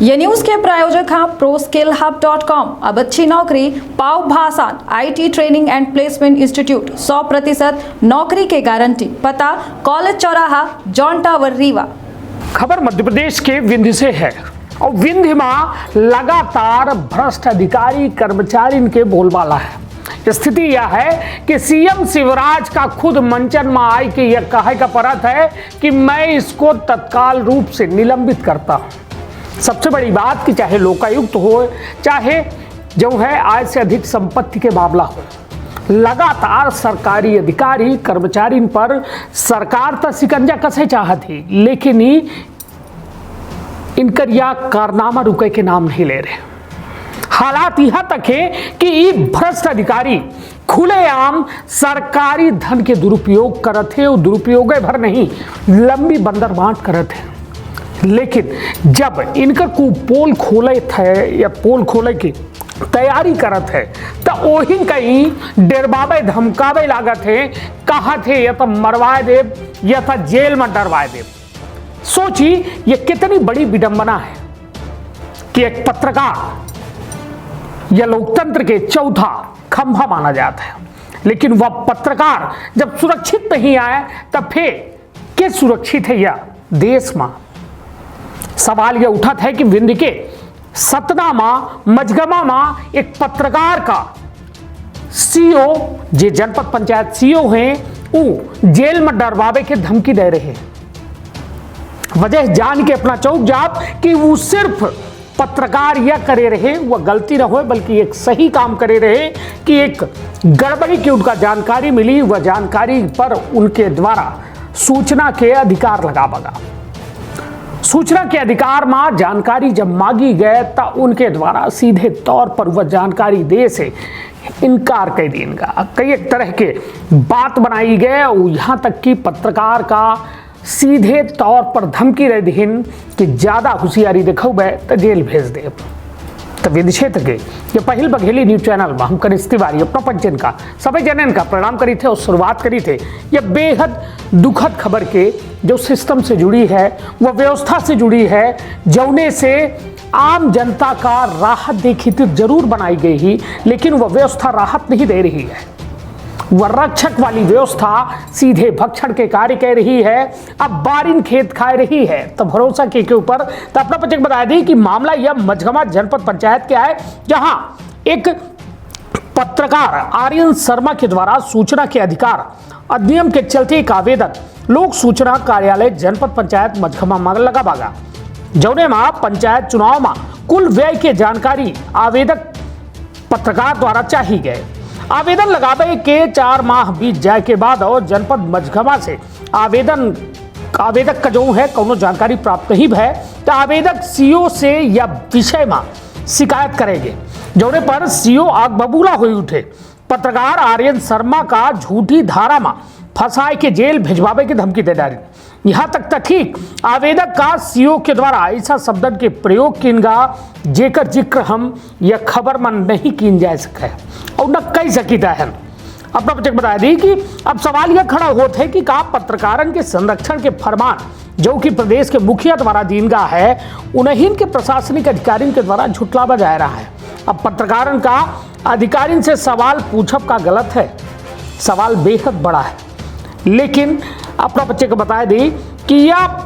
ये न्यूज के प्रायोजक हैं ProSkillHub.com। अब अच्छी नौकरी पाओ भासान IT training and placement institute 100% नौकरी के गारंटी। पता कॉलेज चौराहा जॉन टावर रीवा। खबर मध्य प्रदेश के विंध्य से है और विंध्य में लगातार भ्रष्ट अधिकारी कर्मचारी के बोलबाला है। स्थिति यह है कि सीएम शिवराज का खुद मंचन में आई कि यह कहे का परत है कि मैं इसको तत्काल रूप से निलंबित करता हूं। सबसे बड़ी बात कि चाहे लोकायुक्त हो, चाहे जो है आय से अधिक संपत्ति के मामला हो, लगातार सरकारी अधिकारी कर्मचारी पर सरकार तो शिकंजा कसे चाहती, लेकिन इनकर यह कारनामा रुके के नाम नहीं ले रहे। हालात यहां तक है कि ये भ्रष्ट अधिकारी खुलेआम सरकारी धन के दुरुपयोग करत है और दुरुपयोग भर नहीं, लंबी बंदरबांट करत है। लेकिन जब इनका को पोल खोले थे या पोल खोले की तैयारी करत है तो ओही कहीं डरवावे धमकावे लागत है, कहा थे या तो मरवाए देव या तो जेल में डरवाए देव। सोची ये कितनी बड़ी विडंबना है कि एक पत्रकार या लोकतंत्र के चौथा खंभा माना जाता है, लेकिन वह पत्रकार जब सुरक्षित नहीं आए तब फिर क्या सुरक्षित है यह देश में। सवाल यह उठा है कि विंध्य के सतना में मझगमा में एक पत्रकार का सीओ जे जनपद पंचायत सीओ हैं वो जेल में डरवावे के धमकी दे रहे हैं। वजह जान के अपना चौक जाप कि वो सिर्फ पत्रकार यह करे रहे, वह गलती न हो बल्कि एक सही काम करे रहे कि एक गड़बड़ी की उनका जानकारी मिली, वह जानकारी पर उनके द्वारा सूचना के अधिकार लगा बगा। सूचना के अधिकार में जानकारी जब मांगी गए तो उनके द्वारा सीधे तौर पर वह जानकारी दे से इनकार कर देगा। कई एक तरह के बात बनाई गए और यहाँ तक कि पत्रकार का सीधे तौर पर धमकी रह दीन कि ज्यादा होशियारी दिखोबे तो जेल भेज दे। तो विंध्य क्षेत्र के ये पहल बघेली न्यूज चैनल में हम कनिष्ठ तिवारी अपना पंचन का सभी जनन का प्रणाम करी थे और शुरुआत करी थे ये बेहद दुखद खबर के जो सिस्टम से जुड़ी है, वह व्यवस्था से जुड़ी है, जौने से आम जनता का राहत देखी तो जरूर बनाई गई ही, लेकिन वह व्यवस्था राहत नहीं दे रही है। वह रक्षक वाली व्यवस्था सीधे भक्षण के कार्य कर रही है। अब बारिन खेत खा रही है तो भरोसा के ऊपर। तो अपना पचक बता दी कि मामला यह मझगमा जनपद पंचायत का है, जहां एक पत्रकार आर्यन शर्मा के द्वारा सूचना के अधिकार अधिनियम के चलते एक आवेदन लोक सूचना कार्यालय जनपद पंचायत मझगमा में लगा बागा। जौने में पंचायत चुनाव में कुल व्यय के जानकारी आवेदक पत्रकार द्वारा चाहिए गए। आवेदन लगावे के 4 माह बीत जाए के बाद और जनपद मझगमा से आवेदक का जो है कोनो जानकारी प्राप्त नहीं है तो आवेदक सीओ से या विषय में शिकायत करेंगे, जौने पर सीओ आग बबूला हुई उठे। पत्रकार आर्यन शर्मा का झूठी धारा में फंसाए के जेल भिजवावे की धमकी दे डाली। यहाँ तक ठीक आवेदक का सीओ के द्वारा ऐसा शब्द के प्रयोग किनगा जेकर जिक्र हम यह खबर में नहीं किन जा सके और न कह सकीता है। अपना बच्चे बता दी कि अब सवाल यह खड़ा होता है कि का पत्रकारों के संरक्षण के फरमान जो कि प्रदेश के मुखिया द्वारा दीनगा है, उन्हीं के प्रशासनिक अधिकारियों के द्वारा झुटलावा जा रहा है। अब पत्रकारों का अधिकारियों से सवाल पूछब का गलत है, सवाल बेहद बड़ा है। लेकिन अपना बच्चे को बता दी कि यह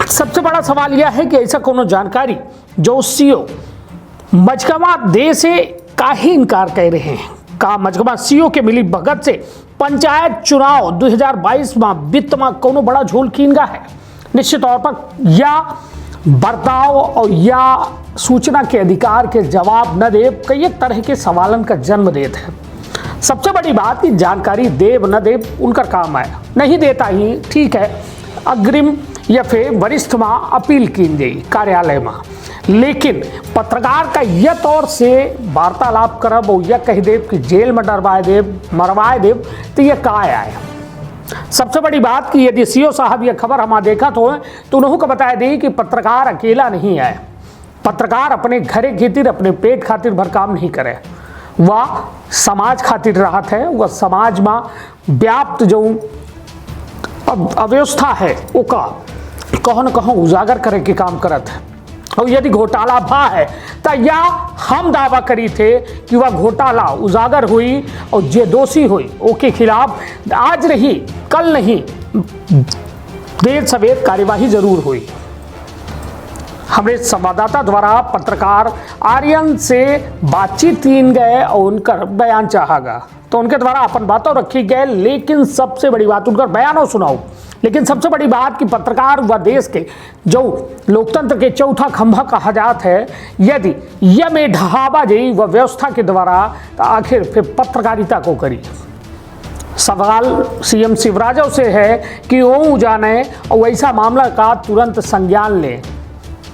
सबसे बड़ा सवाल यह है कि ऐसा कोनो जानकारी जो सीओ मझगमा दे से काहे इनकार कर रहे हैं। का मझगमा सीओ के मिली भगत से पंचायत चुनाव 2022 में वित्त में कोनो बड़ा झोल कीनगा है। निश्चित तौर पर या बर्ताव और या सूचना के अधिकार के जवाब न दे कई तरह के सवालन का जन्म देते हैं। सबसे बड़ी बात कि जानकारी देव न देव उनका काम है, नहीं देता ही ठीक है, अग्रिम या फिर वरिष्ठ में अपील की गई कार्यालय में। लेकिन पत्रकार का यह तौर से वार्तालाप करब और यह कह देव कि जेल में डरवाए देव मरवाए देव तो यह का आया। सबसे बड़ी बात कि यदि सीओ साहब यह खबर हमारा देखा तो उन्होंने को बताया दी कि पत्रकार अकेला नहीं है। पत्रकार अपने घरे खातिर अपने पेट खातिर भर काम नहीं करे, वह समाज खातिर राहत है, वह समाज में व्याप्त जो अव्यवस्था है उसका कहीं न कहीं उजागर करे के काम करत है। और यदि घोटाला भा है तो या हम दावा करी थे कि वह घोटाला उजागर हुई और जे दोषी हुई उसके खिलाफ आज नहीं कल नहीं देर सवेर कार्यवाही जरूर हुई। हमारे संवाददाता द्वारा पत्रकार आर्यन से बातचीत तीन गए और उनका बयान चाहा गया, तो उनके द्वारा अपन बातों रखी गए, लेकिन सबसे बड़ी बात उनका बयानों सुनाओ। लेकिन सबसे बड़ी बात कि पत्रकार व देश के जो लोकतंत्र के चौथा खंभा कहा जाता है, यदि यह में ढहावा जाई व व्यवस्था के द्वारा तो आखिर फिर पत्रकारिता को करी। सवाल सीएम शिवराजों से है कि वो जाने और वैसा मामला का तुरंत संज्ञान ले।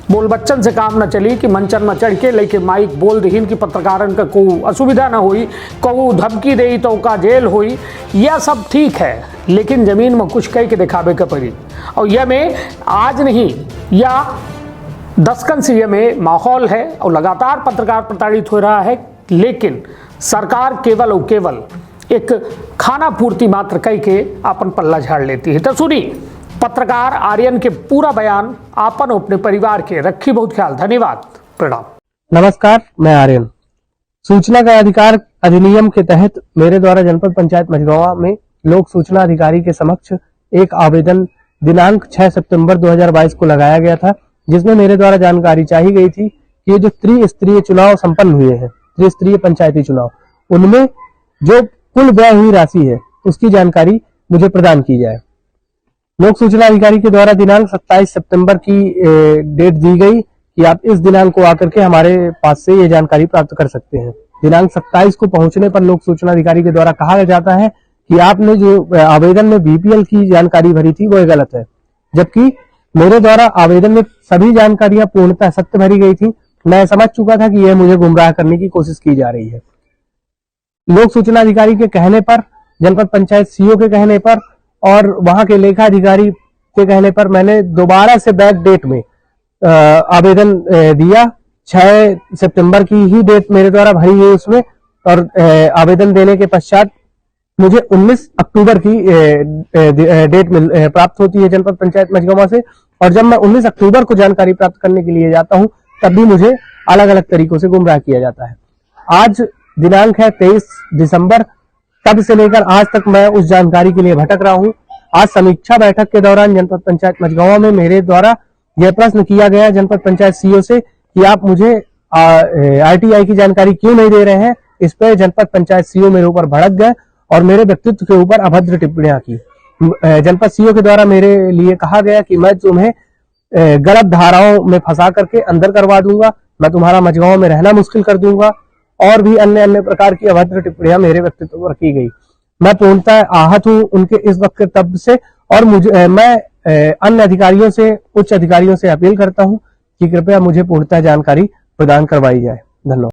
बोल बच्चन से काम न चली कि मंचन में चढ़ के लेके माइक बोल रही कि पत्रकारन का कोई असुविधा न हुई, को धमकी दे तो का जेल हुई, यह सब ठीक है, लेकिन जमीन में कुछ कह के दिखावे के पड़ी। और यह में आज नहीं या दस्कन से यह में माहौल है और लगातार पत्रकार प्रताड़ित हो रहा है, लेकिन सरकार केवल और केवल एक खाना पूर्ति मात्र कह के अपन पल्ला झाड़ लेती है। तो सुनी पत्रकार आर्यन के पूरा बयान, आपन अपने परिवार के रखी बहुत ख्याल। धन्यवाद, प्रणाम। नमस्कार, मैं आर्यन। सूचना का अधिकार अधिनियम के तहत मेरे द्वारा जनपद पंचायत मझगवां में लोक सूचना अधिकारी के समक्ष एक आवेदन दिनांक 6 सितंबर 2022 को लगाया गया था, जिसमें मेरे द्वारा जानकारी चाही गई थी कि ये जो त्रिस्तरीय चुनाव संपन्न हुए हैं, त्रिस्तरीय पंचायती चुनाव, उनमें जो कुल व्यय हुई राशि है उसकी जानकारी मुझे प्रदान की जाए। लोक सूचना अधिकारी के द्वारा दिनांक 27 सितंबर की डेट दी गई कि आप इस दिनांक को आकर के हमारे पास से ये जानकारी प्राप्त कर सकते हैं। दिनांक 27 को पहुंचने पर लोक सूचना अधिकारी के द्वारा कहा जाता है कि आपने जो आवेदन में बीपीएल की जानकारी भरी थी वो गलत है, जबकि मेरे द्वारा आवेदन में सभी जानकारियां पूर्णतः सत्य भरी गई थी। मैं समझ चुका था कि यह मुझे गुमराह करने की कोशिश की जा रही है। लोक सूचना अधिकारी के कहने पर, जनपद पंचायत सीईओ के कहने पर और वहां के लेखा अधिकारी के कहने पर मैंने दोबारा से बैक डेट में आवेदन दिया। 6 सितंबर की ही डेट मेरे द्वारा भरी हुई उसमें, और आवेदन देने के पश्चात मुझे 19 अक्टूबर की डेट प्राप्त होती है जनपद पंचायत मझगवां से। और जब मैं 19 अक्टूबर को जानकारी प्राप्त करने के लिए जाता हूं, तब भी मुझे अलग अलग तरीकों से गुमराह किया जाता है। आज दिनांक है 23 दिसंबर, तब से लेकर आज तक मैं उस जानकारी के लिए भटक रहा हूं। आज समीक्षा बैठक के दौरान जनपद पंचायत मझगवां में मेरे द्वारा यह प्रश्न किया गया जनपद पंचायत सीईओ से कि आप मुझे आरटीआई की जानकारी क्यों नहीं दे रहे हैं। इस पर जनपद पंचायत सीईओ मेरे ऊपर भड़क गए और मेरे व्यक्तित्व के ऊपर अभद्र टिप्पणियां की। जनपद सीईओ के द्वारा मेरे लिए कहा गया कि मैं तुम्हें गलत धाराओं में फंसा करके अंदर करवा दूंगा, मैं तुम्हारा मझगवां में रहना मुश्किल कर दूंगा, और भी अन्य प्रकार की अभद्र टिप्पणियां मेरे व्यक्तित्व पर की गई। मैं पूर्णतः आहत हूं उनके इस वक्तव्य से, और मैं अन्य अधिकारियों से, उच्च अधिकारियों से अपील करता हूं कि कृपया मुझे पूर्णतः जानकारी प्रदान करवाई जाए। धन्यवाद।